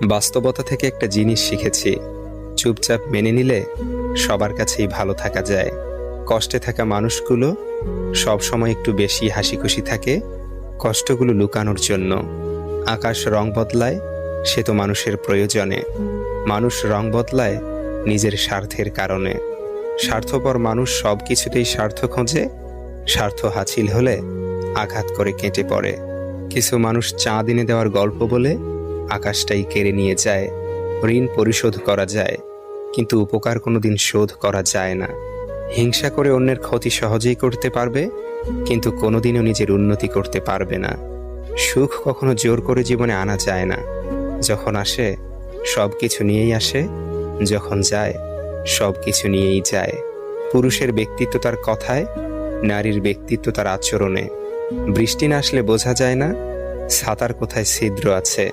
বাস্তবতা থেকে একটা জিনিস শিখেছি, চুপচাপ মেনে নিলে সবার কাছেই ভালো থাকা যায়। কষ্টে থাকা মানুষগুলো সবসময় একটু বেশি হাসিখুশি থাকে কষ্টগুলো লুকানোর জন্য। আকাশ রং বদলায় সে তো মানুষের প্রয়োজনে, মানুষ রং বদলায় নিজের স্বার্থের কারণে। স্বার্থপর মানুষ সব কিছুতেই স্বার্থ খোঁজে, স্বার্থ হাসিল হলে আঘাত করে কেটে পড়ে। কিছু মানুষ চাঁদ এনে দেওয়ার গল্প বলে আকাশটাই কেড়ে নিয়ে যায়। ঋণ পরিশোধ করা যায়, কিন্তু উপকার কোনোদিন শোধ করা যায় না। হিংসা করে অন্যের ক্ষতি সহজেই করতে পারবে, কিন্তু কোনোদিনও নিজের উন্নতি করতে পারবে না। সুখ কখনো জোর করে জীবনে আনা যায় না। যখন আসে সব কিছু নিয়েই আসে, যখন যায় সব কিছু নিয়েই যায়। পুরুষের ব্যক্তিত্ব তার কথায়, নারীর ব্যক্তিত্ব তার আচরণে। বৃষ্টি না আসলে বোঝা যায় না ছাতার কোথায় ছিদ্র আছে।